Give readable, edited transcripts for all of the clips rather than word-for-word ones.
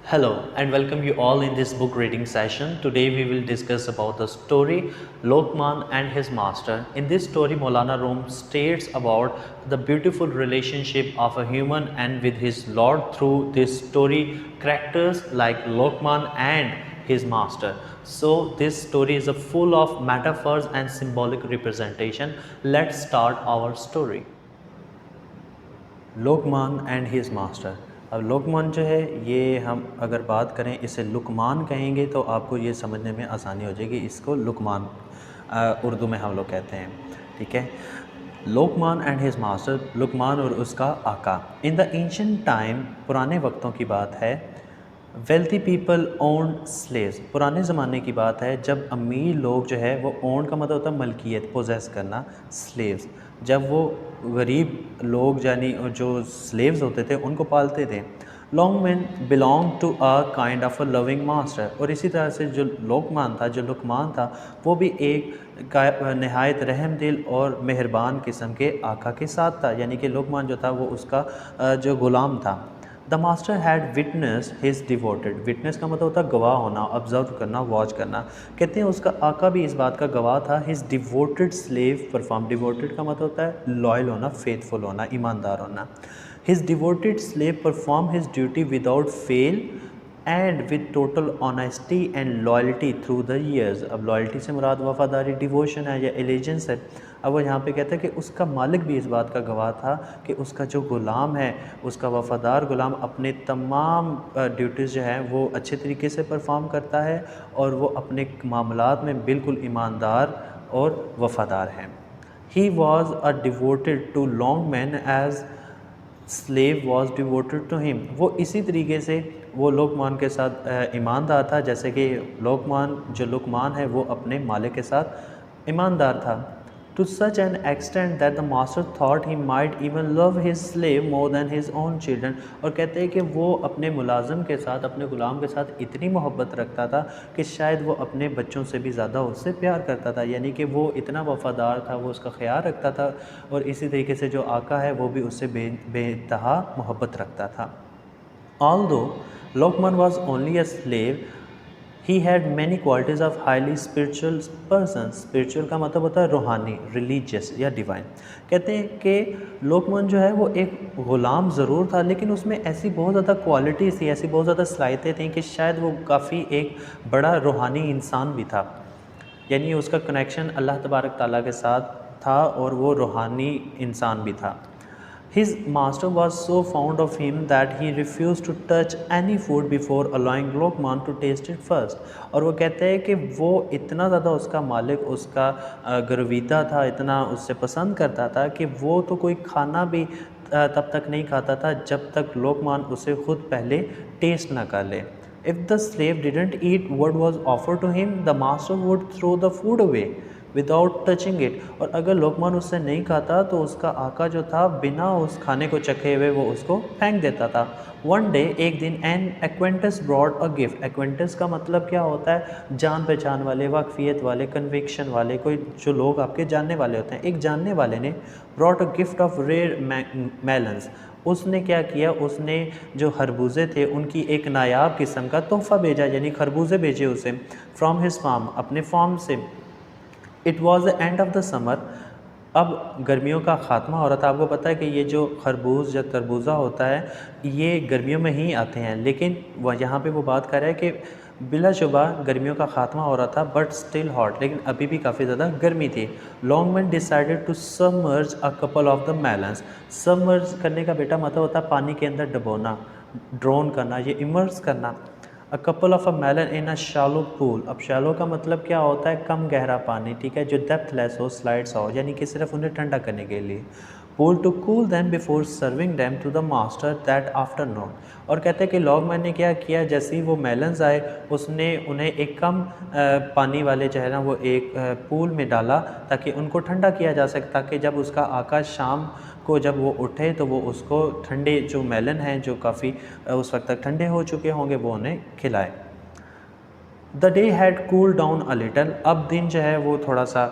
Hello and welcome you all in this book reading session. Today we will discuss about the story Lokman and his master. In this story Maulana Rum states about the beautiful relationship of a human and with his Lord through this story characters like Lokman and his master. So this story is a full of metaphors and symbolic representation. Let's start our story. Lokmanya and his master. अब लोकमान जो है ये हम अगर बात करें इसे लुकमान कहेंगे तो आपको ये समझने में आसानी हो जाएगी। इसको लुकमान उर्दू में हम लोग कहते हैं, ठीक है। लोकमान एंड हिज मास्टर, लुकमान और उसका आका। इन द एंशिएंट टाइम, पुराने वक्तों की बात है, वेल्थी पीपल ओन्ड स्लेव्स, पुराने ज़माने की बात है जब अमीर लोग जो है वो ओन का मतलब होता है मलकियत, पोजेस करना, स्लेव्स जब वो गरीब लोग यानी जो स्लेव्स होते थे उनको पालते थे। Long man belong to a kind of a loving master, और इसी तरह से जो लोकमान था, जो लुकमान था, वो भी एक नहायत रहम दिल और मेहरबान किस्म के आका के साथ था, यानी कि लोकमान जो था वो उसका जो ग़ुलाम था। The master had witness his devoted, witness का मतलब होता है गवाह होना, ऑब्जर्व करना, वॉच करना। कहते हैं उसका आका भी इस बात का गवाह था। His devoted slave perform, devoted का मतलब होता है लॉयल होना, फेथफुल होना, ईमानदार होना। His devoted slave perform his duty without fail and with total honesty and loyalty through the years. अब लॉयल्टी से मुराद वफादारी, डिवोशन है या एलिजेंस है। अब वो यहाँ पे कहता है कि उसका मालिक भी इस बात का गवाह था कि उसका जो ग़ुलाम है, उसका वफ़ादार ग़ुलाम अपने तमाम ड्यूटीज़ जो हैं वो अच्छे तरीके से परफॉर्म करता है और वो अपने मामलात में बिल्कुल ईमानदार और वफ़ादार है। He was a devoted to long man as slave was devoted to him, वो इसी तरीके से वो लोकमान के साथ ईमानदार था जैसे कि लोकमान जो लुकमान है वो अपने मालिक के साथ ईमानदार था। To such an extent that the master thought he might even love his slave more than his own children, और कहते हैं कि वो अपने मुलाजम के साथ, अपने ग़ुलाम के साथ इतनी मोहब्बत रखता था कि शायद वो अपने बच्चों से भी ज़्यादा उससे प्यार करता था, यानी कि वो इतना वफ़ादार था, वो उसका ख्याल रखता था। और इसी तरीके से जो आका है वो भी उससे बेइंतहा मोहब्बत रखता था। Although Lokman was only a slave, he had many qualities of highly spiritual person. Spiritual का मतलब होता है रूहानी, religious या divine। कहते हैं कि लोकमान जो है वो एक ग़ुलाम ज़रूर था, लेकिन उसमें ऐसी बहुत ज़्यादा क्वालिटीज़ थी, ऐसी बहुत ज़्यादा सलाहियतें थीं कि शायद वो काफ़ी एक बड़ा रूहानी इंसान भी था, यानी उसका कनेक्शन अल्लाह तबारक ताला के साथ था और वो रूहानी इंसान भी था। His master was so fond of him that he refused to touch any food before allowing Lokman to taste it first। और वो कहते हैं कि वो इतना ज़्यादा उसका मालिक उसका गर्विता था, इतना उससे पसंद करता था कि वो तो कोई खाना भी तब तक नहीं खाता था जब तक लोकमान उसे खुद पहले टेस्ट ना कर ले। If the slave didn't eat what was offered to him, the master would throw the food away without touching it. और अगर लोकमान उससे नहीं खाता तो उसका आका जो था बिना उस खाने को चखे हुए वो उसको फेंक देता था। वन डे, एक दिन, एन एक्वेंटस ब्रॉड अ गिफ्ट। एक्वेंटस का मतलब क्या होता है? जान पहचान वाले, वाकफियत वाले, कन्विक्शन वाले, कोई जो लोग आपके जानने वाले होते हैं। एक जानने वाले ने brought a gift of rare melons, उसने क्या किया, उसने जो खरबूजे थे उनकी एक नायाब किस्म का तोहफ़ा भेजा, यानी खरबूजे भेजे उसे, फ्रॉम हिज फार्म, अपने फार्म से। It was the end of the summer, अब गर्मियों का ख़ात्मा हो रहा था। आपको पता है कि ये जो खरबूज या तरबूजा होता है ये गर्मियों में ही आते हैं, लेकिन वह यहाँ पे वो बात कर रहा है कि बिलाशुबा गर्मियों का ख़ात्मा हो रहा था, बट स्टिल हॉट, लेकिन अभी भी काफ़ी ज़्यादा गर्मी थी। Long man decided to submerge a couple of the melons. Submerge करने का बेटा मतलब होता है पानी के अंदर डुबोना, ड्रोन करना, ये इमर्स करना। A couple of a melon in a shallow pool. अब शैलो का मतलब क्या होता है? कम गहरा पानी, ठीक है, जो डेप्थ लेस हो, स्लाइड्स हो, यानी कि सिर्फ उन्हें ठंडा करने के लिए। Pool to cool them before serving them to the master that afternoon. और कहते हैं कि लॉन्गमैन ने क्या किया, जैसे ही वो मेलन्स आए उसने उन्हें एक कम पानी वाले जो है ना वो एक पूल में डाला ताकि उनको ठंडा किया जा सके, ताकि जब उसका आका शाम को जब वो उठे तो वो उसको ठंडे जो मेलन हैं जो काफ़ी उस वक्त तक ठंडे हो चुके होंगे वो उन्हें खिलाए। The day had cool down a little, अब दिन जो है वो थोड़ा सा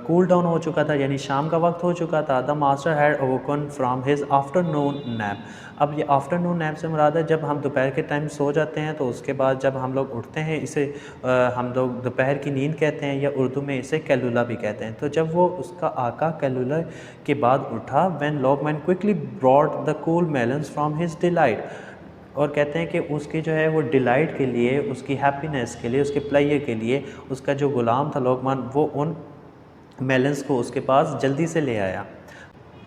कूल डाउन हो चुका था, यानी शाम का वक्त हो चुका था। The master had awoken from his afternoon nap, अब ये आफ्टरनून नैप से मुराद है जब हम दोपहर के टाइम सो जाते हैं तो उसके बाद जब हम लोग उठते हैं, इसे हम लोग दोपहर की नींद कहते हैं या उर्दू में इसे कैलुला भी कहते हैं। तो जब वो उसका आका कैलुला के बाद उठा, when Lokman quickly brought the cool melons from his delight, और कहते हैं कि उसकी जो है वो डिलाइट के लिए, उसकी हैप्पीनेस के लिए, उसके प्लेयर के लिए उसका जो ग़ुलाम था लोकमान, वो उन मेलन्स को उसके पास जल्दी से ले आया।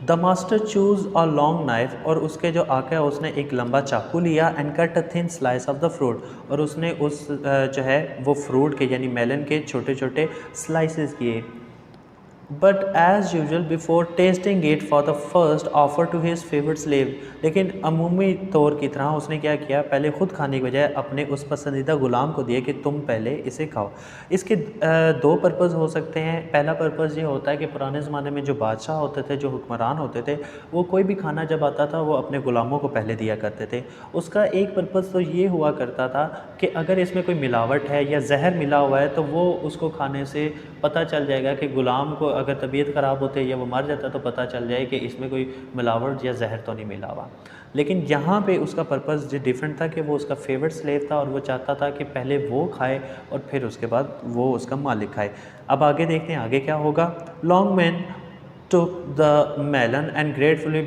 The master choose a long knife, और उसके जो आका है उसने एक लंबा चाकू लिया, and cut a thin slice of the fruit, और उसने उस जो है वो फ्रूट के यानी मेलन के छोटे छोटे स्लाइसेस किए। But as usual before tasting it for the first offer to his favourite slave, लेकिन अमूमी तौर की तरह उसने क्या किया, पहले ख़ुद खाने की बजाय अपने उस पसंदीदा ग़ुलाम को दिए कि तुम पहले इसे खाओ। इसके दो पर्पज़ हो सकते हैं। पहला पर्पज़ ये होता है कि पुराने ज़माने में जो बादशाह होते थे, जो हुक्मरान होते थे, वो कोई भी खाना जब आता था वो अपने ग़ुलामों को पहले दिया करते थे। उसका एक पर्पज़ तो ये हुआ करता था कि अगर इसमें कोई मिलावट है या जहर मिला हुआ है तो वो उसको खाने से पता चल जाएगा कि ग़ुलाम को अगर तबीयत ख़राब होती है या वो मर जाता तो पता चल जाए कि इसमें कोई मिलावट या जहर तो नहीं मिला हुआ। लेकिन यहाँ पे उसका पर्पज़ जो डिफरेंट था कि वो उसका फेवरेट स्लेव था और वो चाहता था कि पहले वो खाए और फिर उसके बाद वो उसका मालिक खाए। अब आगे देखते हैं आगे क्या होगा। Long man took the melon and gratefully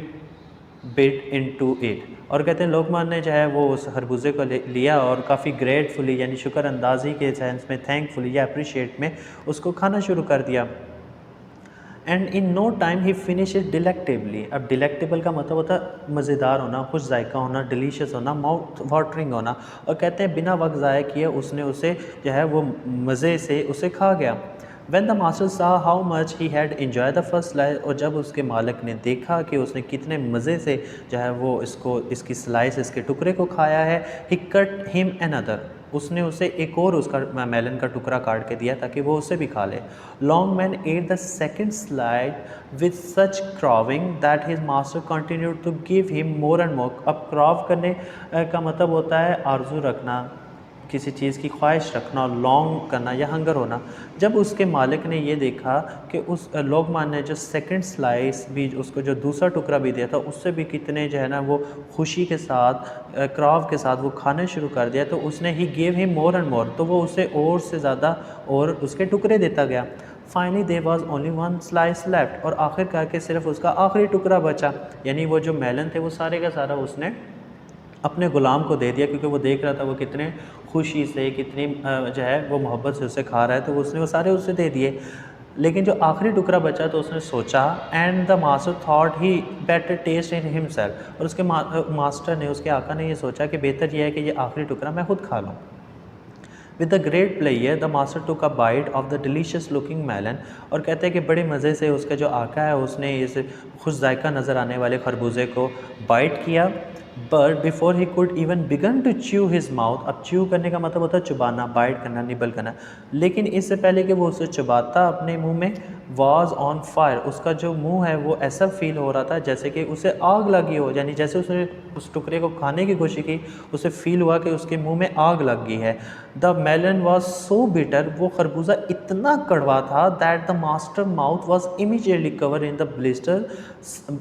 bit into it, और कहते हैं लोकमान ने जो है वो उस खरबूजे को लिया और काफ़ी ग्रेटफुली यानी शुक्र अंदाजी के सेंस में, थैंकफुली या अप्रिशिएट में उसको खाना शुरू कर दिया। एंड इन नो टाइम ही फिनिश इट डिलेक्टेबली, अब डिलेक्टेबल का मतलब होता है मज़ेदार होना, खुश जायका होना, डिलीशियस होना, माउथ वाटरिंग होना, और कहते हैं बिना वक्त ज़ाया किए उसने उसे जो है वो मज़े से उसे खा गया। When the master saw how much he had enjoyed the first slice, और जब उसके मालिक ने देखा कि उसने कितने मज़े से जो है वो इसकी स्लाइस, इसके टुकड़े को खाया है, he cut him another, उसने उसे एक और उसका मेलन का टुकड़ा काट के दिया ताकि वो उसे भी खा ले। Long man ate the second slice with such craving that his master continued to give him more and more, अब क्राव करने का मतलब होता है आरजू रखना, किसी चीज़ की ख्वाहिश रखना, लॉन्ग करना या हंगर होना। जब उसके मालिक ने ये देखा कि उस लोकमान ने जो सेकंड स्लाइस भी, उसको जो दूसरा टुकड़ा भी दिया था, उससे भी कितने जो है ना वो खुशी के साथ, क्राव के साथ वो खाने शुरू कर दिया, तो उसने he gave him more and more, तो वो उसे और से ज़्यादा और उसके टुकड़े देता गया। Finally there was only one slice left, और आखिरकार के सिर्फ उसका आखिरी टुकड़ा बचा, यानी वो जो मेलन थे वो सारे का सारा उसने अपने ग़ुलाम को दे दिया, क्योंकि वो देख रहा था वो कितने खुशी से, कितनी जो है वो मोहब्बत से उसे खा रहा है, तो उसने वो सारे उसे दे दिए। लेकिन जो आखिरी टुकड़ा बचा तो उसने सोचा, and the master thought he better taste in himself, और उसके मास्टर ने, उसके आका ने ये सोचा कि बेहतर यह है कि ये आखिरी टुकड़ा मैं खुद खा लूँ। With the great player the master took a bite of the delicious looking melon, और कहते हैं कि बड़े मज़े से उसका जो आका है उसने इस खुश जायका नज़र आने वाले खरबूजे को बाइट किया। But before he could even begin to chew his mouth, अब च्यू करने का मतलब होता है चुबाना, बाइट करना, निबल करना, लेकिन इससे पहले कि वो उसे चुबाता अपने मुंह में, वाज ऑन फायर, उसका जो मुंह है वो ऐसा फील हो रहा था जैसे कि उसे आग लगी हो, यानी जैसे उसने उस टुकड़े को खाने की कोशिश की उसे फील हुआ कि उसके मुंह में आग लग गई है। The melon was so bitter, वो खरबूजा इतना कड़वा था, that the master mouth was immediately cover in the blister.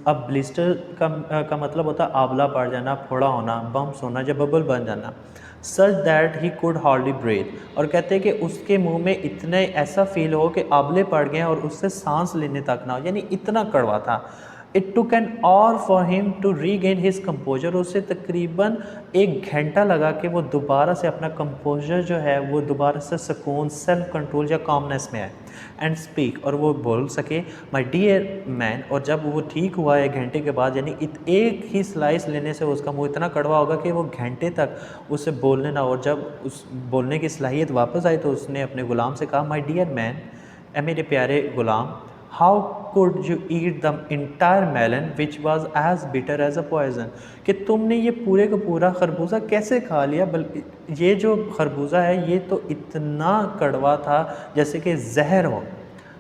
अब ब्लिस्टर का मतलब होता है आंवला पड़ जाना, फोड़ा होना, बम्स होना या बबल बन जाना। Such that he could hardly breathe, और कहते हैं कि उसके मुंह में इतने ऐसा फील हो कि आंवले पड़ गए और उससे सांस लेने तक ना हो, यानी इतना कड़वा था। It took an hour for him to regain his composer, उसे तकरीबन 1 घंटा लगा कि वो दोबारा से अपना कंपोजर जो है वो दोबारा से सुकून, सेल्फ कंट्रोल या कामनेस में आए, एंड स्पीक, और वो बोल सके माय डियर मैन। और जब वो ठीक हुआ 1 घंटे के बाद, यानी एक ही स्लाइस लेने से उसका मुंह इतना कड़वा होगा कि वो घंटे तक उसे बोलने ना, और जब उस बोलने की सलाहियत वापस आई तो उसने अपने ग़ुलाम से कहा, माय डियर मैन, ए मेरे प्यारे ग़ुलाम, how could you eat the entire melon which was as bitter as a poison, कि तुमने ये पूरे का पूरा खरबूजा कैसे खा लिया, बल्कि ये जो खरबूजा है ये तो इतना कड़वा था जैसे कि जहर हो।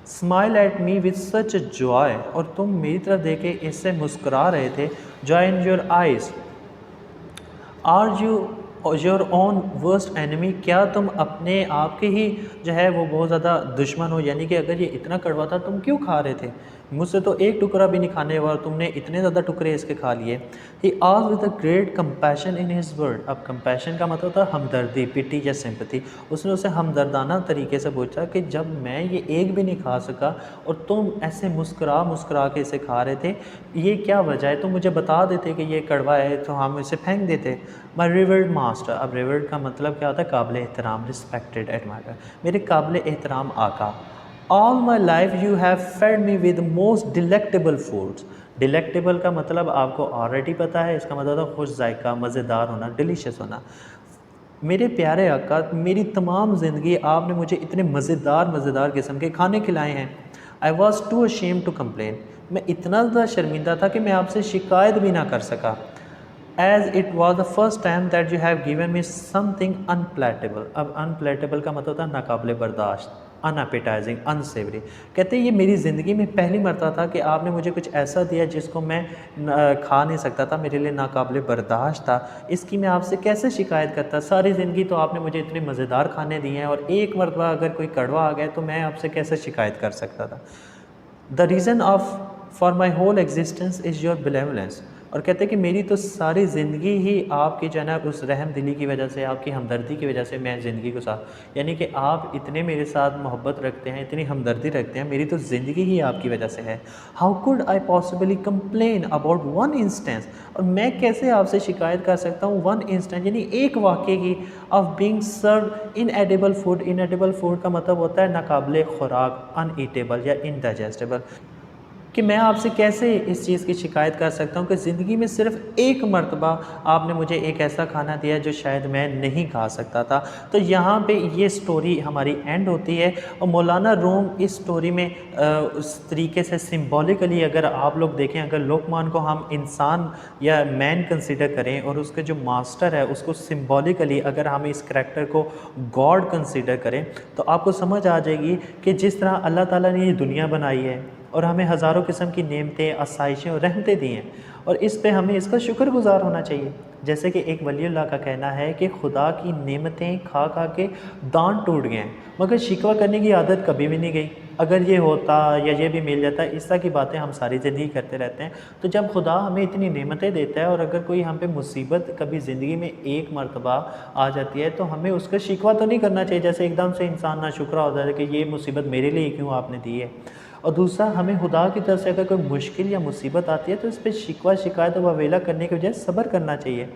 Smile at me with such joy, और तुम मेरी तरफ देखे इससे मुस्कुरा रहे थे। Joy in your eyes, are you your own worst enemy, क्या तुम अपने आप के ही जो है वो बहुत ज़्यादा दुश्मन हो? यानी कि अगर ये इतना कड़वा था तुम क्यों खा रहे थे? मुझसे तो एक टुकड़ा भी नहीं खाने वाला, तुमने इतने ज़्यादा टुकड़े इसके खा लिए। ही आज with a great compassion in his word. अब कंपैशन का मतलब था हमदर्दी, पिटी या सिंपथी। उसने उसे हमदर्दाना तरीके से पूछा कि जब मैं ये एक भी नहीं खा सका और तुम ऐसे मुस्कुरा मुस्कुरा के इसे खा रहे थे, ये क्या वजह है? तुम मुझे बता देते कि ये कड़वा है तो हम इसे फेंक देते। माई रिवर्ड मास्टर। अब रिवर्ड का मतलब क्या होता है? काबिल एहतराम, रिस्पेक्टेड, एडमायर। मेरे काबिल एहतराम आका, all my life you have fed me with most delectable foods. Delectable का मतलब आपको ऑलरेडी पता है, इसका मतलब होता है खुश जायका, मज़ेदार होना, डिलीशियस होना। मेरे प्यारे आका, मेरी तमाम ज़िंदगी आपने मुझे इतने मज़ेदार मज़ेदार किस्म के खाने खिलाए हैं। I was too ashamed to complain. मैं इतना ज़्यादा शर्मिंदा था कि मैं आपसे शिकायत भी ना कर सका। As it was the first time that you have given me something unpalatable. अब अनप्लेटेबल का मतलब होता है नाकाबिले बर्दाश्त, अनएपेटाइजिंग, अनसेवरी। कहते हैं ये मेरी ज़िंदगी में पहली मरतबा था कि आपने मुझे कुछ ऐसा दिया जिसको मैं खा नहीं सकता था, मेरे लिए नाकाबिले बर्दाश्त था। इसकी मैं आपसे कैसे शिकायत करता? सारी ज़िंदगी तो आपने मुझे इतने मज़ेदार खाने दिए हैं और एक मरतबा अगर कोई कड़वा आ गया तो मैं आपसे कैसे शिकायत कर सकता था? The reason of for my whole existence is your benevolence. और कहते हैं कि मेरी तो सारी ज़िंदगी ही आपकी जो है ना उस रहम दिली की वजह से, आपकी हमदर्दी की वजह से मैं ज़िंदगी को साथ, यानी कि आप इतने मेरे साथ मोहब्बत रखते हैं, इतनी हमदर्दी रखते हैं, मेरी तो ज़िंदगी ही आपकी वजह से है। How could I possibly complain about one instance. और मैं कैसे आपसे शिकायत कर सकता हूँ वन इंस्टेंस, यानी एक वाक़े की, of being serve inedible food. Inedible food का मतलब होता है नाकाबिले खुराक, अनईटेबल या इनडाइजेस्टेबल। कि मैं आपसे कैसे इस चीज़ की शिकायत कर सकता हूँ कि ज़िंदगी में सिर्फ़ एक मरतबा आपने मुझे एक ऐसा खाना दिया जो शायद मैं नहीं खा सकता था। तो यहाँ पे ये स्टोरी हमारी एंड होती है और मौलाना रूम इस स्टोरी में उस तरीके से सिंबॉलिकली अगर आप लोग देखें, अगर लोकमान को हम इंसान या मैन कंसिडर करें और उसके जो मास्टर है उसको सिंबॉलिकली अगर हम इस करैक्टर को गॉड कंसिडर करें, तो आपको समझ आ जाएगी कि जिस तरह अल्लाह ताला ने ये दुनिया बनाई है और हमें हज़ारों किस्म की नेमतें, आसाइशें और रहमतें दी हैं और इस पे हमें इसका शुक्रगुज़ार होना चाहिए। जैसे कि एक वलीउल्लाह का कहना है कि खुदा की नेमतें खा खा के दांत टूट गए हैं, मगर शिकवा करने की आदत कभी भी नहीं गई। अगर ये होता या ये भी मिल जाता, इस तरह की बातें हम सारी ज़िंदगी करते रहते हैं। तो जब खुदा हमें इतनी नेमतें देता है और अगर कोई हम पे मुसीबत कभी ज़िंदगी में एक मरतबा आ जाती है तो हमें उसका शिकवा तो नहीं करना चाहिए, जैसे एकदम से इंसान नाशुक्रा हो जाता है कि ये मुसीबत मेरे लिए क्यों आपने दी है। और दूसरा, हमें खुदा की तरफ से अगर कोई मुश्किल या मुसीबत आती है तो इस पर शिकवा शिकायत और ववेला करने के बजाय सब्र करना चाहिए।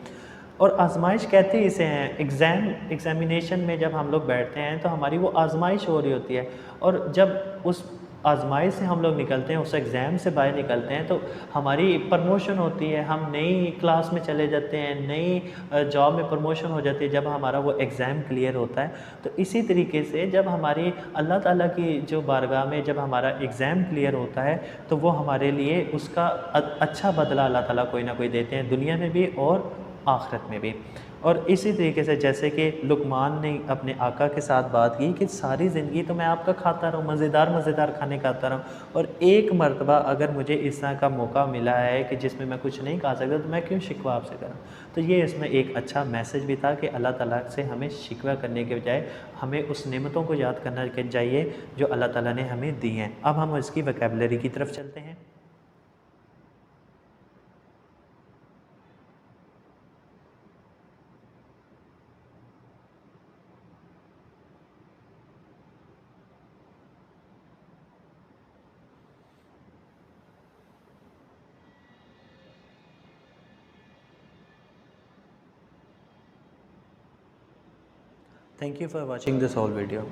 और आजमाइश कहते ही इसे हैं। एग्ज़ामिनेशन में जब हम लोग बैठते हैं तो हमारी वो आजमाइश हो रही होती है और जब उस आजमाइश से हम लोग निकलते हैं, उस एग्ज़ाम से बाहर निकलते हैं तो हमारी प्रमोशन होती है, हम नई क्लास में चले जाते हैं, नई जॉब में प्रमोशन हो जाती है जब हमारा वो एग्ज़ाम क्लियर होता है। तो इसी तरीके से जब हमारी अल्लाह ताला की जो बारगाह में जब हमारा एग्ज़ाम क्लियर होता है तो वो हमारे लिए उसका अच्छा बदला अल्लाह ताला कोई ना कोई देते हैं, दुनिया में भी और आखिरत में भी। और इसी तरीके से जैसे कि लुकमान ने अपने आका के साथ बात की कि सारी ज़िंदगी तो मैं आपका खाता रहूँ, मज़ेदार मज़ेदार खाने खाता रहूँ और एक मरतबा अगर मुझे इस तरह का मौका मिला है कि जिसमें मैं कुछ नहीं खा सकता तो मैं क्यों शिकवा आपसे करूँ। तो ये इसमें एक अच्छा मैसेज भी था कि अल्लाह ताला से हमें शिकवा करने के बजाय हमें उस नेमतों को याद करना चाहिए जो अल्लाह ताला ने हमें दी हैं। अब हम इसकी वोकैबुलरी की तरफ चलते हैं। Thank you for watching this whole video.